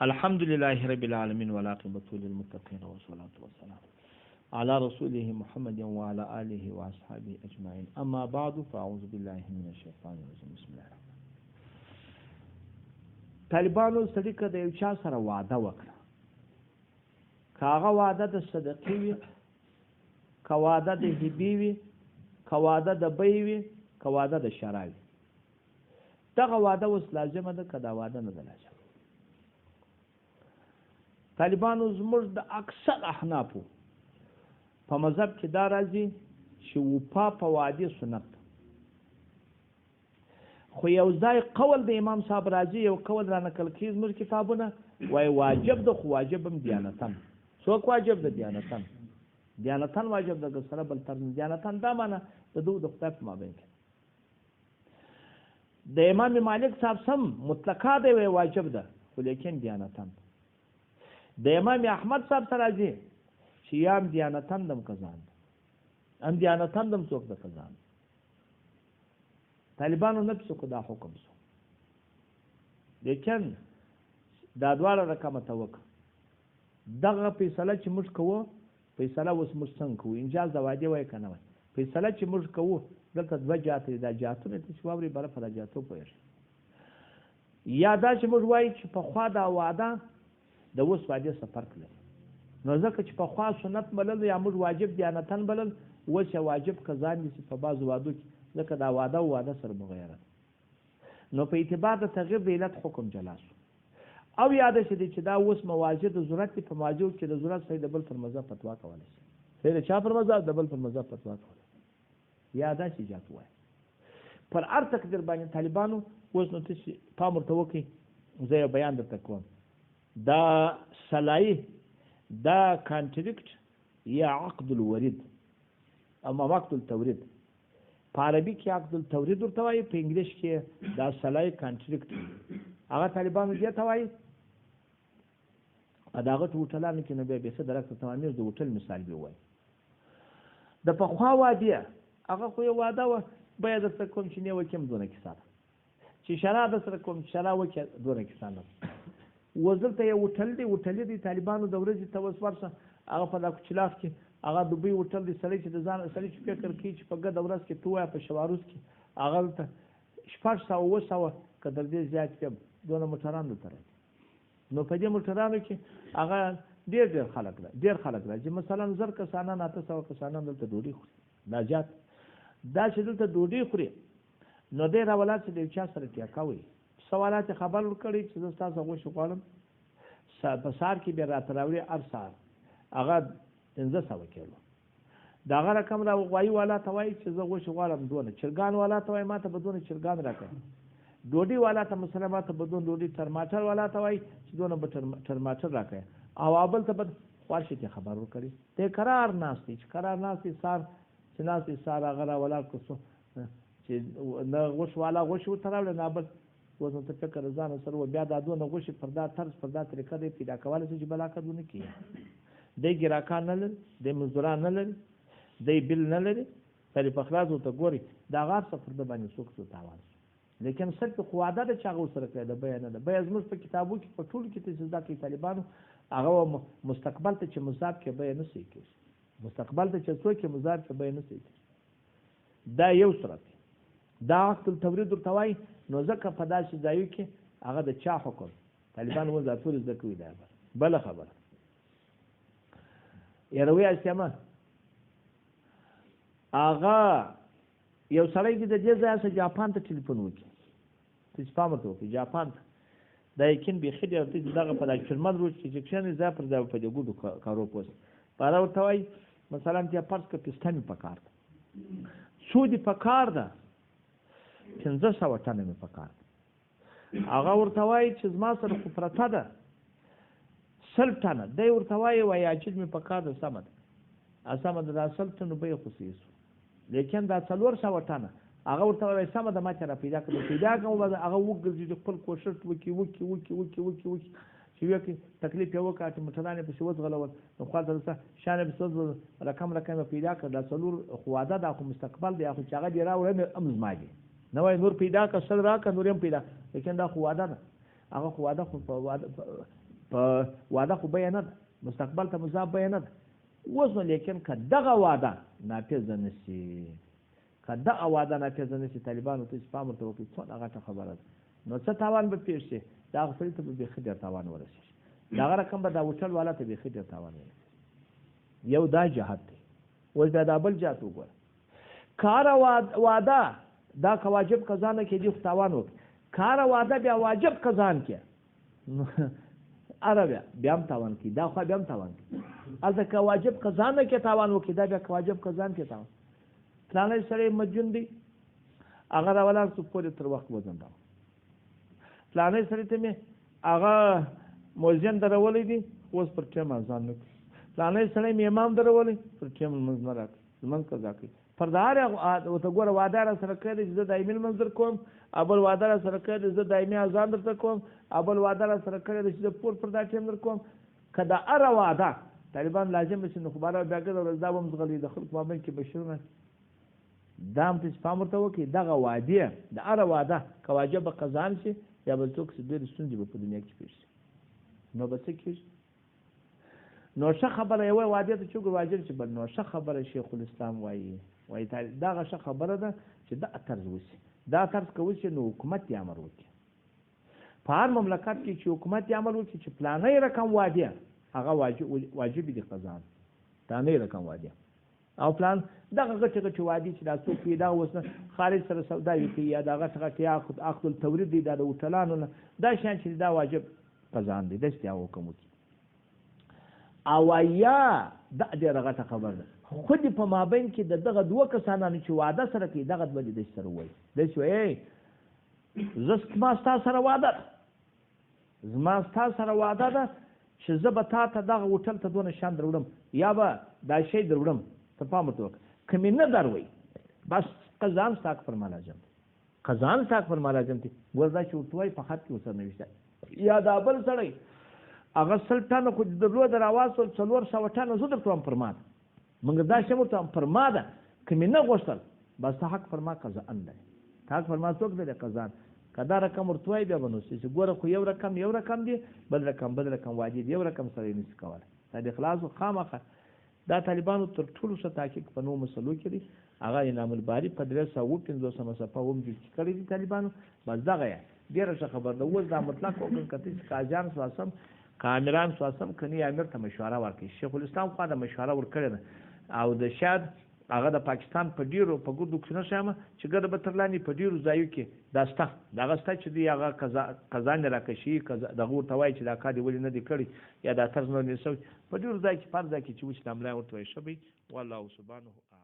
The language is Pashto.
الحمد لله رب العالمين والعاقبة للمتقين والصلاة والسلام على رسوله محمد وعلى آله وأصحابه أجمعين أما بعد فأعوذ بالله من الشيطان الرجيم بسم الله الرحمن الرحيم طالبانو سړي که د یو چا سره وعده وکړه که هغه وعده د صدقې وي که وعده د هبې وي که وعده د بیې وي که وعده د شرا وي دغه وعده اوس لازمه ده که دا وعده نه ده لازمه طالبانو زموږ د اکثر احنافو په مذهب کې دا راځي چې وفا په وعدې سنت ده خو یو ځای قول د امام صاحب راځي یو قول را نقل کړي زموږ کتابونه وایي واجب ده خو واجب هم دیانتن څوک واجب ده دیانتن واجب ده که سره بل تر دیانتن دا معنی د دوی د خدای په مابین کې د امام مالک صاحب سم مطلقه دی وایي واجب ده خو لیکن دیانتن د امام احمد صاحب سره راځي چې یا هم دیانتن دم کزان هم دیانتن دم څوک د کزان طالبانو نه پسو دا حکم سو لیکن دا دواړه رقمه ته وکړه دغه فیصله چې موږ کوو فیصله اوس موږ څنګه کوو انجاز د وعدې وایي که نه وایي فیصله چې موږ کوو دلته دوه جهته دي دا جهتونه ته چې واورې بره په دا جهتو پوهېږي یا دا چې موږ وایي چې پخوا دا وعده د اوس وعدې څه فرق لري نو ځکه چې پخوا سنت بلل یا موږ واجب دیانتن بلل اوس یې واجب قضا نیسي په بعضو وعدو کې ځکه دا وعده و وعده سره مغیره نو په اعتبار د تغییر د علت حکم جلا شو او یاده شي چې دا اوس مواجه د ضرورت په مواجهو کې د ضرورت سره د بل پر مذهب فتوا کولی شي سره د چا پر مذهب د بل پر مذهب فتوا کولی یا دا شي جات وای پر هر تقدیر باندې طالبانو اوس نو تاسو پام ورته وکړئ زه یو بیان درته کوم دا صلاحي دا کانټریکټ یا عقد الورید اما عقد التورید په عربي کې عقد التورید ورته وایي په انګلیش کې دا صلاحي کانټریکټ هغه طالبانو دې ته وایي د هغه هوټلانو کې نو بیا بېخي درکته تمامیر د هوټل مثال به وایي د پخوا وعدې هغه خو یو وعده وه بیا درته کوم چې نه وکړم دونه کیسه ده چې شرا در سره کوم شرا وکړه دونه کیسه نه اوس دلته یو هوټل دی طالبانو د ورځې ته اوس ورشه هغه په دا کوچلاف کې هغه دوبۍ هوټل دی سړی چې د ځان سړی چې فکر کوي چې په ګډه ورځ کې تو وایه په شواروز کې هغه دلته 600 که در دې زیات کړم دونه موټران دلته راځي نو په دې موټرانو کې هغه ډېر خلک راځي مثلا 1000 کسانان 800 کسانان دلته ډوډۍ خوري دا زیات دا چې دلته ډوډۍ خوري نو دی راولات چې د یو چا سره ټیکه وایي سوالات خبر ورکړي چې زه ستاسو غوښې غواړم په سهار کې بیا راته راوړي هر سهار هغه 1500 کیلو د هغه رقم را غوایي والا ته وایي چې زه غوښې غواړم دونه چرګان والا ته وایي ما ته به دونه چرګان راکړي ډوډۍ والا ته مثلا ما ته به دونه ډوډۍ ټرماټر والا ته وایي چې دونه به ټرماټر راکړي او بل ته به خواشي کې خبر ورکړي ته قرار ناست دی چې قرار ناست دی سهار چې ناست دی سهار هغه راولاړ کړو چې نه غوښ والا غوښې ورته راوړي نه بل اوس نو ته فکر ځان سره و بیا دا دونه غوښې پر دا طرز پر دا طریقه دی پیدا کولی شي چې بلاکت ونه کړي دی ګراکان نه لري دی مزدوران نه لري دی بل نه لري سړي په خلاص ورته ګوري د هغه هر څه پر ده باندې څوک څه تاوان شي لیکن صرف خو وعده ده چې هغه ورسره کړی ده بیه نه ده بیه زموږ په کتابو کې په ټولو کې ته چې زده کوي طالبانو هغه مستقبل ته چې مضاف کې بیه نه صحیح کېږي مستقبل ته چې څوک یې مضاف کې بیه نه صحیح کېږي دا یو صورت دی دا عقد التورید ورته وایي نو ځکه په داسې ځایو کې هغه د چا حکم طالبان اوس دا ټول زده کوي دا بله خبره یروي اسیامه هغه یو سړی دی د دې ځایه څخه جاپان ته ټلیفون وکړي تاسو پام ورته وکړئ جاپان ته دا یقین بیخي ډېر دی چې دغه په دا چرمن روز کې چې کښېني ځای پر ځای په دې ګوډو کارو پوست په هغه ورته وایي مثلا چې فرض کړه پسته مې په کار ده څو دې په کار ده 1500 ټنه مې په کار ده هغه ورته وایي چې زما سره خو پرته ده 100 ټنه دی ورته وایي وایي عاجز مې په کار ده سمه ده دا 100 ټنو بیه خو څه لیکن دا 400 ټنه هغه ورته وایي سمه ده ما چې را پیدا کړم پیدا کوم هغه وګرځي چې خپل کوشش وکړي چې وکړي تکلیف یې وکړه چې موټران یې پسې وځغلول نو خواته ورته شان یې پسې وځغلول رقم یې پیدا کړ دا 4 خو واده دا خو مستقبل دی خو چې هغه دې راوړی هم زما دی نه وایي نور پیدا کړه سل راکړه نور هم پیدا لیکن دا خو واده ده هغه خو واده خو په واده خو بیه نه ده مستقبل ته مضاف بیه نه ده اوس نو لیکن که دغه واده نافظه نشي که دغه واده نافظه نشي طالبانو ته چې پام ورته وکړي څومره غټه خبره ده نو څه تاوان به پېښ شي د هغه سړي ته به بیخي ډېر تاوان ورسېږي د هغه رقم به دا هوټل والا ته بیخي ډېر تاوان ورسېږي یو دا جهت دی اوس بیا دا بل جهت وګوره کاره واده دا که واجب قضا نه کېدي خو تاوان وکړي کاره واده بیا واجب قضا نه کړي اره بیا هم تاوان کوي دا خو بیا هم تاوان کوي هلته که واجب قضا نه کې تاوان وکړي دا بیا که واجب قضا نه کې تاوان فلانی سړی مجنون دی هغه راولاړ شو پورې تر وخت وځنډاوه فلانی سړي ته مې هغه مؤذن درولی دی اوس پر ټیم اذان نه کوي فلانی سړی مې امام درولی پر ټیم لمونځ نه راکوي لمونځ قضا کوي فردار ورته ګوره واده را سره کړی چې زه دایمي لمونځ در کوم اول واده را سره کړی چې زه دایمي اذان درته کوم اول واده را سره کړی چې زه پور پر دا ټیم در کوم که د هره واده طالبان لازم شي نو خو باره بیا ګرځه ورځ دا به هم ځغلي د خلکو مابین کې بشرونه دا هم ته چې پام ورته وکړي دغه وعدې د هره واده که واجبه قضا هم شي یا بل څوک چې ډېرې ستونزې به په دنیا کې پېښ شي نو به څه کېږي نو ښه خبره یوه واجب ته چې واجب شي بل نو ښه خبره شیخ الاسلام وایي دغه ښه خبره ده چې دا طرز وشي دا طرز که وشي نو حکومت یې امر وکړي په هر مملکت کې چې حکومت یې امر وکړي چې پلانی رقم واده هغه واجب دي قضا پلانی رقم واده او پلان دغه غټه غټه وادي چې دا څوک پیدا وسنه خارج سره سودا کوي یا دا غټه غټه عقد التورید دی دا د هوټلانو نه دا شان چې دا واجب قضا دی د استیا حکم وکړي او یا د دې غټه خبر ده خو دې په مابین کې د دغه دوه کسانو چې واده سره کوي دغه د دې سره وایي د شوې زما ستا سره واده زما ستا سره واده ده چې زه به تا ته دغه هوټل ته دونه شان دروړم یا به دا شی دروړم ته پام ورته وکړه که مې نه دروي بس قضا ستا فرما لازم دی قضا ستا فرما لازم دی ګوره دا چې ورته وایي په خط کې ورسره نوشته یا دا بل سړی هغه 100 ټنه خو درلود راواز 400 ټنه زه درته وایم فرما ده مګر دا شی ورته وایم فرما ده که مې نه غوښتل بس ته حق فرما قضا ان دی حق فرما څوک دی قضا که دا رقم ورته وایي بیا به نو چې ګوره خو یو رقم دی بل رقم واجب یو رقم سره یې نشي کولی دا د اخلاص خامخه دا طالبانو تر ټولو ښه تحقیق په نوو مسلو کې دی هغه انعام الباري په 355 صفحه ومجلد کړی دي طالبانو بس دغه ډېره ښه خبر ده اوس دا مطلق وکړم کته چې قاضیان سواسم کامران سواسم کني امیر ته مشوره ورکړي شیخ الاسلام خو دا مشوره ورکړي ده او د شاید هغه د پاکستان په ډیرو په ګردو کې نه شامه چې ګرد به ترلانی په ډیرو ځایو کې دا ستا دغه ستا چې دی هغه قضا نه راکشي دغه ورته وایي چې دا کار دې ولې نه دی کړی یا دا طرز نه دی سوی په ډیرو ځای کې پر ځای کې چې وچ د املا ورته وایي ښه به والله سبحانه